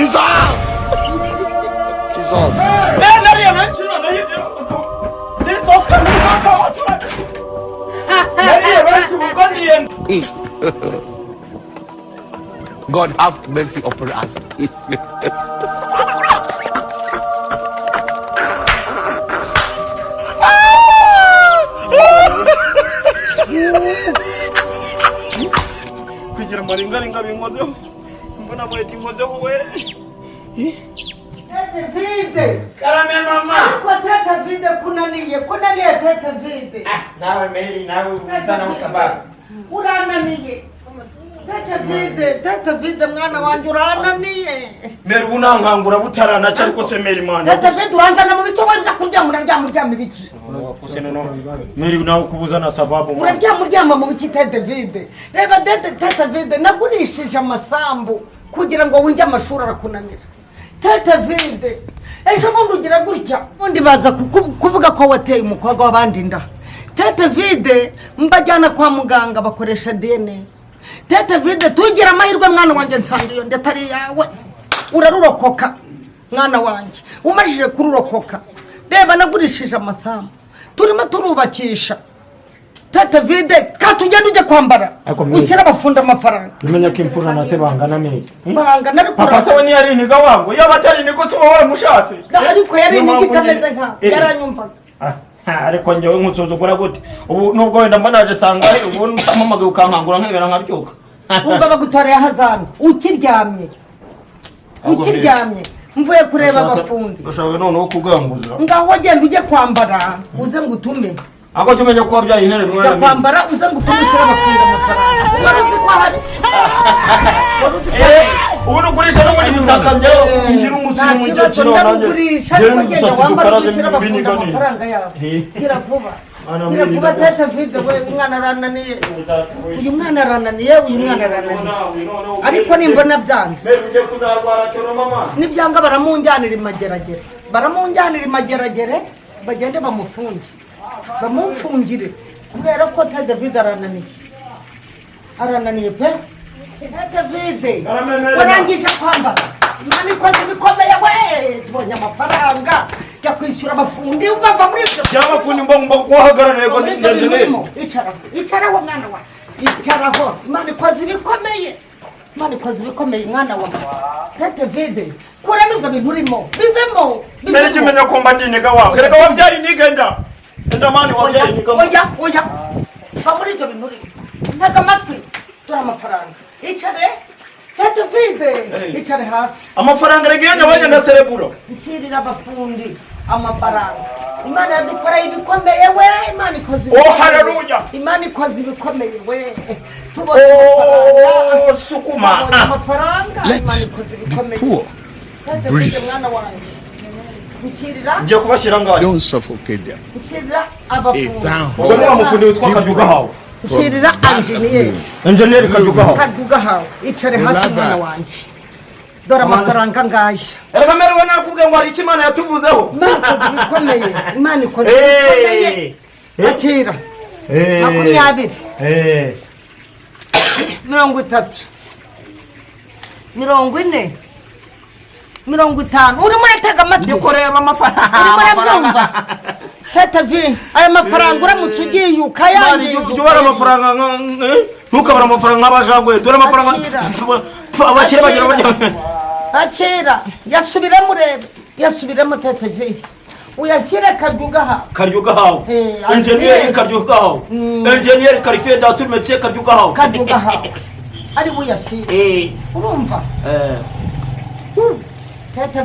Jesus! Jesus! God have mercy upon us. kugira maringa binkozeho mbona mwe tinkozeho we Tete vide karame mama kwa tete vide kunaniye tete vide nawe Mary nawe uzana usabara urananiye tete vide mwana wanjye urananiye Mary unankangura butarana cyari ko se Mary mwana tete vide uranzana mu bityo wenda kuryama ibiki kuse no Mary nawe kubuzana sababu uryama mu biki tete vide reba tete vide nagurishije amasambu kugira ngo winjye amashuri arakunanira tete vide ejo bundi ugira gutya ubundi baza kuvuga ko wateye umukobwa w'abandi nda tete vide mbajyana kwa muganga bakoresha DNA tete vide tugira amahirwe mwana wanjye nsanga iyo ndatari yawe urarurokoka mwana wanjye umajije kururokoka reba nagurishije amasambu turimo turubakisha tete vide katugenda ujye kwambara ushyira abafunda amafaranga umenya ko imfura na se bangana Mary barangana ariko papa se we yari iniga wangu yaba atari niko se wowe mushatse ariko yari iniga itameze nka yaranyumvaga ariko njyewe nkusuzugura gute ubu nubwo wenda mbanaje sanga ubu ntamamaga ukankangura nkibera nkabyuka umva bagutoreye hazana ukiryamye mvuye kureba abafundi bashaka noneho kuganguza ngaho genda ujye kwambara uze ngo utume ako cyumenye ko bya intare mwana ujya kwambara uze ngo utume ushyire abafundi amafaranga ubaruzi ko hari ubu nugurisha no muri bitaka njyewe ngira umusirimu mu gihe kino nanjye ariko genda wambara ushyire abafundi amafaranga yawe gira vuba tete vide we umwana arananiye uyu mwana arananiye ariko nimbona byanze nibyanga baramunjyanira imageragere bagende bamufungire kubera ko tete vide arananiye pe tete vide warangije kwambara imana ikoze ibikomeye we tubonye amafaranga jya kwishyura abafundi umva muri ibyo by'abafundi mbongo kuhagarara yego ngeje nemo icaraho mwana wa icaraho imana ikoze ibikomeye mwana wa tete vide kuramo ibyo bintu urimo bivemo mbere jimenya ko mba ndiniga wawe reka wabyari nigenda ndamani wabyari niga oya va muri ibyo bintu urimo ntega amatwi dore amafaranga icare tete vide icare hasi amafaranga regeye nyabanye na cereburo nshyirira abafundi amafaranga imana yadukoreye ibikomeye we imana ikoze haleluya imana ikoze ibikomeye we tubonye sukuma amafaranga imana ikoze ibikomeye breathe mwana wanjye nshyirira ngiye kubashyira ngaho Don't suffocate them. nshyirira abafundi ubwo ni amufundi witwa Kajuga hawe nshyirira engineer Kajuga hawe icare hasi mwana wanjye dore amafaranga ngaya erega merewe nakubwiye ngo hari icyo imana yatuvuzeho imana ikoze ibikomeye akira 20 30 40 50 urimo uratega amatwi ndikoreba amafaranga urimo urabyumva tete vi aya mafaranga uramutse ugiye ukayangiza ujya amafaranga ntukabara amafaranga nk'abajangwe dore amafaranga abakire bagira barya akira yasubiremo tete vi uyashyire Kajuga hawe engineer Kajuga hawe engineer qualifié dans tout le métier Kajuga hawe ari uyashyire urumva tete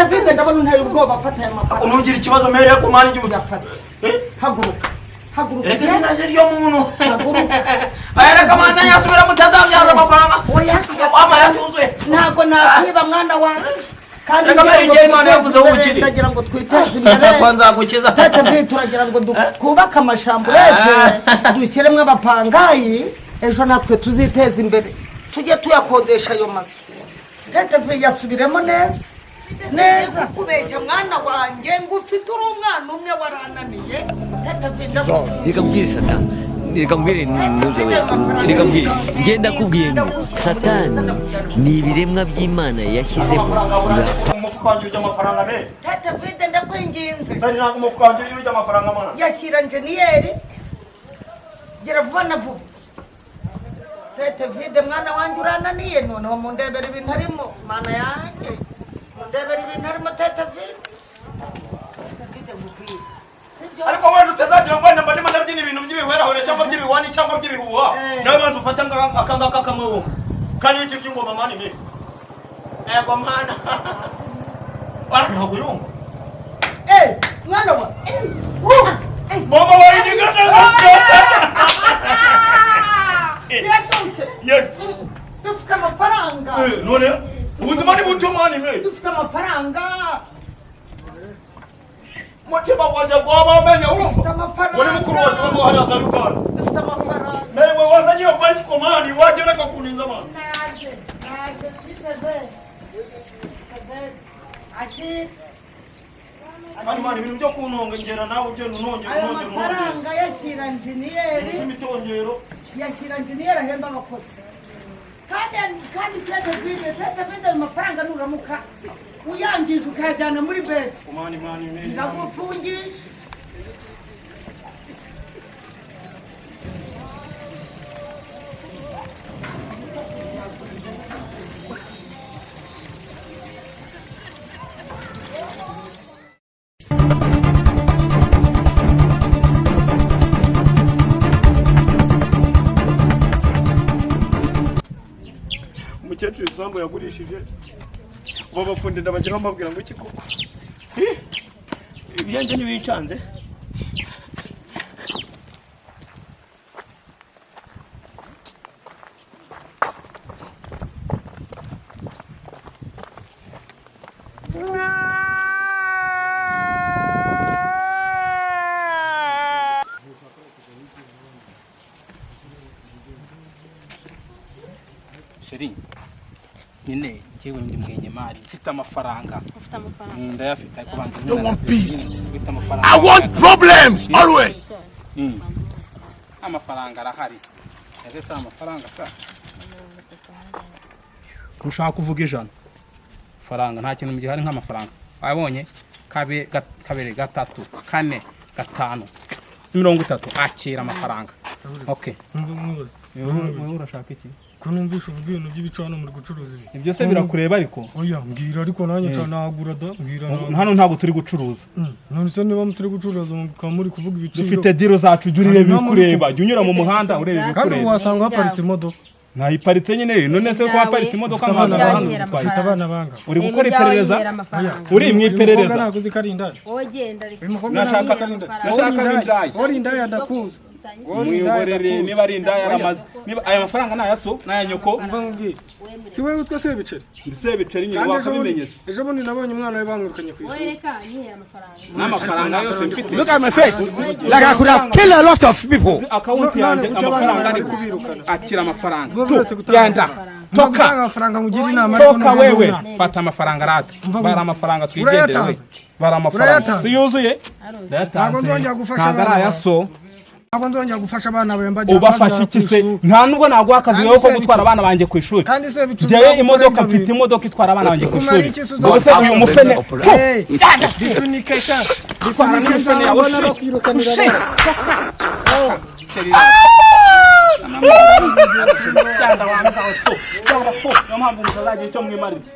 vide ndabona unteye ubwoba afata aya mafaranga unugira ikibazo mere ko mani igihugu yafata haguruka reka zinaje ryo muntu ayareka manza yasubira mutazamyaza amafaranga ama yatuzuye ntago nakwiba mwana wanjye kandi Imana yavuze ubukiri ndagira ngo twiteze imbere kwanza gukiza tete vide turagira ngo kubaka amashamburete dushyiremo abapangayi ejo natwe tuziteza imbere tujye tuyakodesha ayo mazu tete vide yasubiremo neza kubeshya mwana wanjye ngo ufite uri umwana umwe warananiye tete vide reka mbwira Satani reka mbwire reka mbwire ngenda kubwiye ngo satani ni ibiremwa by'Imana yashyizeho umufuka wanjye urya amafaranga ne Tete Vide ndakwinginze ndari ntabwo umufuka wanjye urya amafaranga mana yashyira enjeniyeri gira vuba na vuba Tete Vide mwana wanjye urananiye noneho mundebera ibintu arimo mana yanjye mundebera ibintu arimo Tete Vide mubwire ariko wenda utazagira ngo wenda ndimo ndabyina ibintu by'ibihwerahore cyangwa by'ibiwani cyangwa by'ibihuha nawe banza ufata akangaka kamwe kandi iki by'ingoma mani me ego mana bara ntabwo yumva mwana wa mama wari nigana gasho yasutse dufite amafaranga none ubuzima ni buto mani me dufite amafaranga mutima wanjye gwabamenya urumva amafaranga wari mukuru wanjye wo hari azarukana dufite amafaranga mewe wazanye iyo bicycle mani wagera kakuninza mani naje biteze ati mani ibintu byo kunonga ngera nawe ugenda unongera amafaranga yashyira enjeniyeri imitongero yashyira enjeniyeri ahemba abakozi kandi Tete Vide ayo mafaranga nuramuka uyangije ukayajyana muri beti mani ndagufungisha umukecuru isambu yagurishije babafundira bagira bambabwira ngo iki koko ibyanjye ntibicanze sheri nyine njyewe ndi mwenyemari mfite amafaranga ndayafite ariko banza don't want peace. mfite amafaranga I want problems always. amafaranga arahari yafite amafaranga ka ushaka kuvuga ijana faranga nta kintu mugihari nk'amafaranga wabonye kabiri gatatu kane gatanu 30 akira amafaranga okay wewe urashaka iki kunumvisha uvuga ibintu by'ibicano muri gucuruza ibi ibyo se birakureba ariko oya mbwira ariko nanjye nagura da mbwira hano ntabwo turi gucuruza none se niba mutari gucuruza muri kuvuga ibiciro dufite diro zacu jurire bikureba jya unyura mu muhanda urebe bikureba kandi wasanga haparitse imodoka ntayiparitse nyine none se ko haparitse imodoka hano ufite abana banga uri gukora iperereza uri mu iperereza ntabwo uzi ko ari indaya nashaka indaya uri indaya ndakuzi mwiyorere niba ari indaya yaramaze niba aya mafaranga nayaso nayanyoko si wewe utwa sebiceri ndisebiceri nyine wakabimenyese ejo bundi nabonye umwana we bamwirukanye ku ishuri reka nyihera amafaranga n'amafaranga yose mfite Look at my face. Like I could have killed a lot of people. account yanjye amafaranga ari kubirukana akira amafaranga genda toka amafaranga mugira inama toka wewe fata amafaranga rata bara amafaranga twigendere bara amafaranga si yuzuye ntabwo nzongera gufasha abana yaso ntabwo nzongera gufasha abana bawe mbajya ubafasha iki se nta nubwo naguha akazi ko gutwara abana banjye ku ishuri njyewe imodoka mfite imodoka itwara abana banjye ku ishuri ubuse uyu mufene disunikesha disunikesha yawe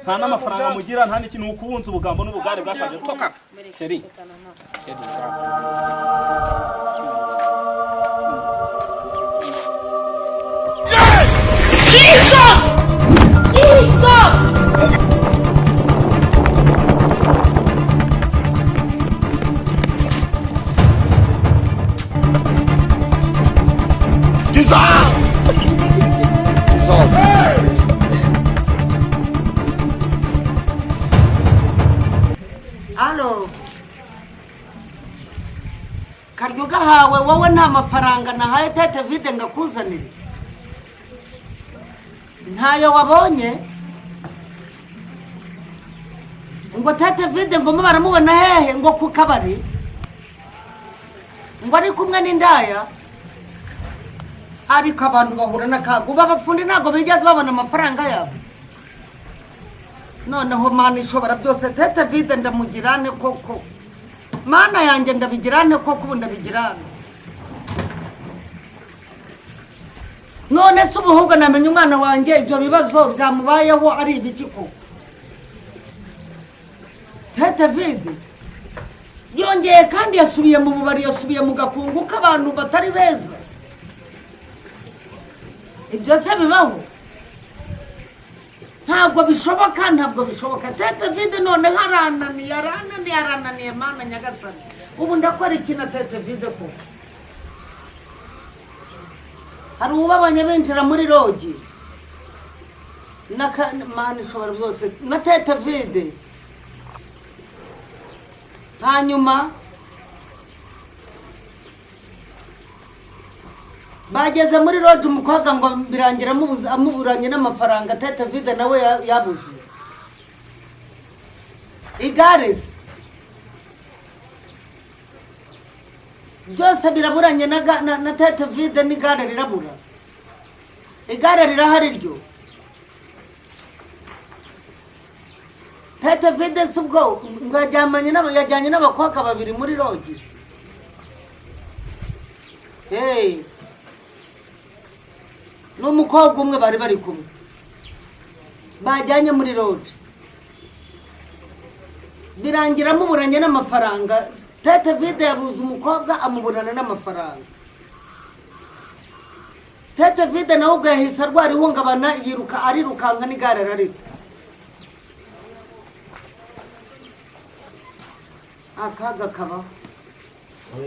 nta n'amafaranga mugira nta n'ikintu ukubunza ubugambo n'ubugare bwashaje toka sheri Jesus! Jesus! Halo. Karyo gahawe wowe nta mafaranga nahaye Tete Vide ngakuzanire. Ntayo wabonye? Ngo Tete Vide ngo baramubona hehe ngo ku kabari? Ngo ari kumwe n'indaya? ariko abantu bahura n'akaga ubu abafundi ntabwo bigeze babona amafaranga yabo noneho mana ishobora byose tete vide ndamugirane koko mana yanjye ndabigirane koko ubu ndabigirane none se ubu ahubwo namenye umwana wanjye ibyo bibazo byamubayeho ari ibiki koko tete vide yongeye kandi yasubiye mu bubari yasubiye mu gakungu k'abantu batari beza ibyo se bibaho ntabwo bishoboka tete vide none arananiye mana nyagasani ubu ndakora iki na tete vide ko hari ubabanye binjira muri rogi mana ishobora byose na tete vide hanyuma bageze muri rogi umukobwa ngo birangira amuburanye n'amafaranga tete vide nawe yabuze igare se byose biraburanye na tete vide n'igare rirabura igare rirahari ryo tete vide si ubwo ngo yajyanye n'abakobwa babiri muri rogi n'umukobwa umwe bari kumwe bajyanye muri rogi birangira amuburanye n'amafaranga tete vide yabuze umukobwa amuburana n'amafaranga tete vide nawe ubwo yahise arwara ihungabana arirukanka n'igare ararita akaga kabaho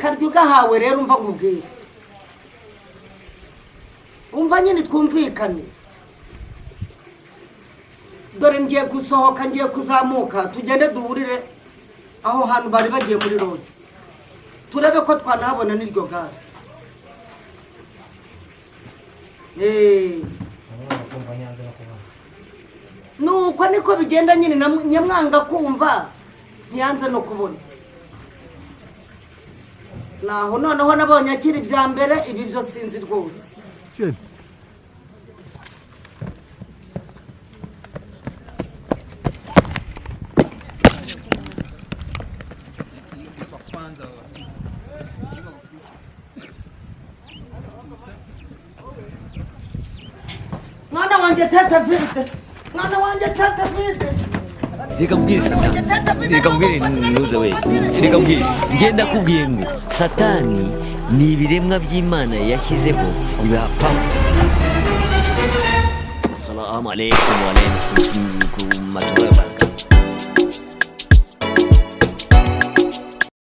karya ugahawe rero umva nkubwire umva nyine twumvikane dore ngiye gusohoka ngiye kuzamuka tugende duhurire aho hantu bari bagiye muri rogi turebe ko twanahabona n'iryo gare nuko niko bigenda nyine nyamwanga kumva ntiyanze no kubona naho noneho nabonye akiri ibya mbere ibi byo sinzi rwose mwana wanjye tete vide reka mbwire satani reka mbwire ntuze we reka mbwire ngenda kubwiye ngo satani ni ibiremwa by'imana yashyizeho bibaha pawa. Assalamu alaikum wa rahmatullahi